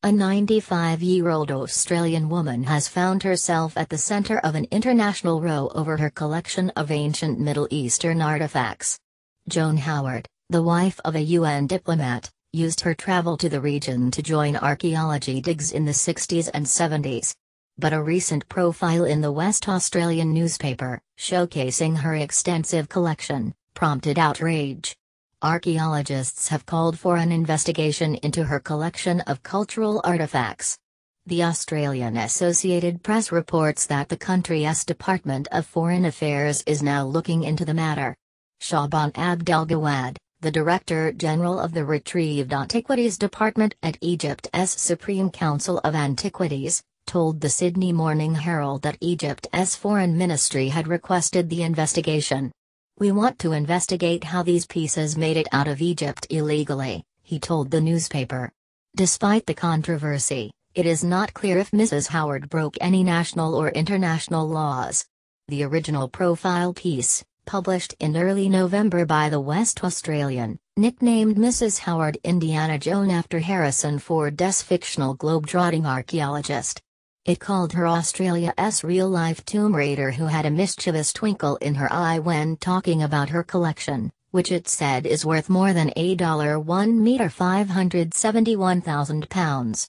A 95-year-old Australian woman has found herself at the center of an international row over her collection of ancient Middle Eastern artifacts. Joan Howard, the wife of a UN diplomat, used her travel to the region to join archaeology digs in the 60s and 70s. But a recent profile in the West Australian newspaper, showcasing her extensive collection, prompted outrage. Archaeologists have called for an investigation into her collection of cultural artifacts. The Australian Associated Press reports that the country's Department of Foreign Affairs is now looking into the matter. Shaban Abdelgawad, the Director General of the Retrieved Antiquities Department at Egypt's Supreme Council of Antiquities, told the Sydney Morning Herald that Egypt's Foreign Ministry had requested the investigation. "We want to investigate how these pieces made it out of Egypt illegally," he told the newspaper. Despite the controversy, it is not clear if Mrs. Howard broke any national or international laws. The original profile piece, published in early November by the West Australian, nicknamed Mrs. Howard Indiana Joan after Harrison Ford's fictional globetrotting archaeologist. It called her Australia's real-life tomb raider who had a mischievous twinkle in her eye when talking about her collection, which it said is worth more than £1,571,000.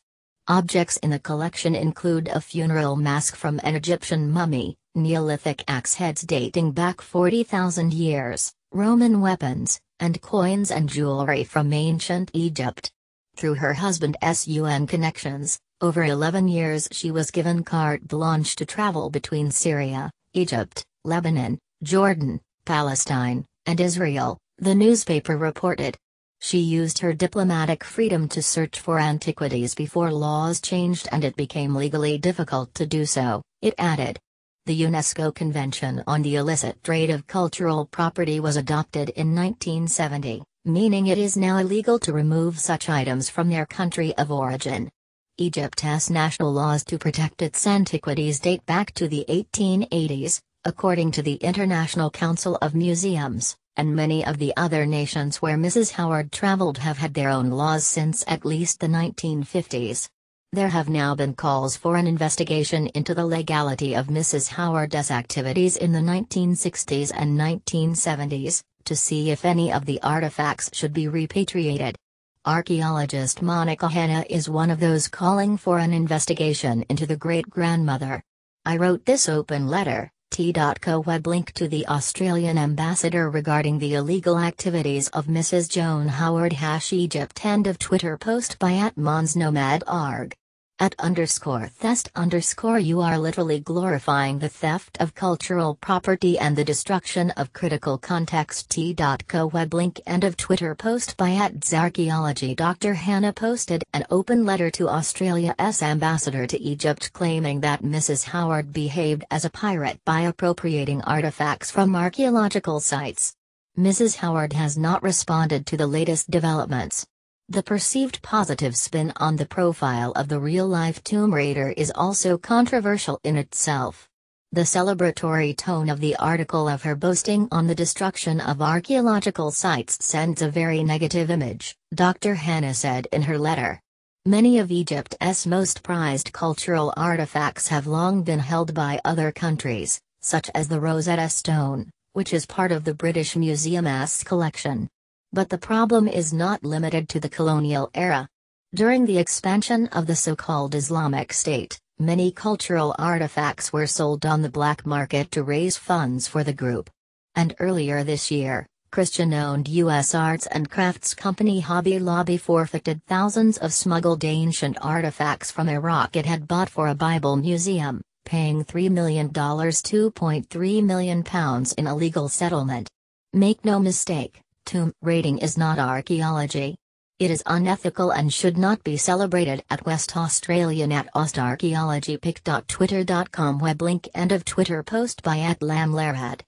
Objects in the collection include a funeral mask from an Egyptian mummy, Neolithic axe heads dating back 40,000 years, Roman weapons, and coins and jewelry from ancient Egypt. Through her husband's UN connections, over 11 years she was given carte blanche to travel between Syria, Egypt, Lebanon, Jordan, Palestine, and Israel, the newspaper reported. She used her diplomatic freedom to search for antiquities before laws changed and it became legally difficult to do so, it added. The UNESCO Convention on the Illicit Trade of Cultural Property was adopted in 1970, meaning it is now illegal to remove such items from their country of origin. Egypt's national laws to protect its antiquities date back to the 1880s, according to the International Council of Museums, and many of the other nations where Mrs. Howard traveled have had their own laws since at least the 1950s. There have now been calls for an investigation into the legality of Mrs. Howard's activities in the 1960s and 1970s, to see if any of the artifacts should be repatriated. Archaeologist Monica Hanna is one of those calling for an investigation into the great-grandmother. "I wrote this open letter," T.co web link to the Australian ambassador regarding the illegal activities of Mrs. Joan Howard #Egypt end of Twitter post by @monsnomad.org. @_theft_you are literally glorifying the theft of cultural property and the destruction of critical context. T.co web link end of Twitter post by @zarchaeology. Dr. Hanna posted an open letter to Australia's ambassador to Egypt claiming that Mrs. Howard behaved as a pirate by appropriating artifacts from archaeological sites. Mrs. Howard has not responded to the latest developments. The perceived positive spin on the profile of the real-life tomb raider is also controversial in itself. The celebratory tone of the article of her boasting on the destruction of archaeological sites sends a very negative image, Dr. Hanna said in her letter. Many of Egypt's most prized cultural artifacts have long been held by other countries, such as the Rosetta Stone, which is part of the British Museum's collection. But the problem is not limited to the colonial era. During the expansion of the so-called Islamic State, many cultural artifacts were sold on the black market to raise funds for the group. And earlier this year, Christian-owned U.S. arts and crafts company Hobby Lobby forfeited thousands of smuggled ancient artifacts from Iraq it had bought for a Bible museum, paying $3 million £2.3 million in a legal settlement. Make no mistake. Tomb raiding is not archaeology. It is unethical and should not be celebrated at West Australian @ostarchaeologypic.twitter.com web link end of Twitter post by @lamlarad.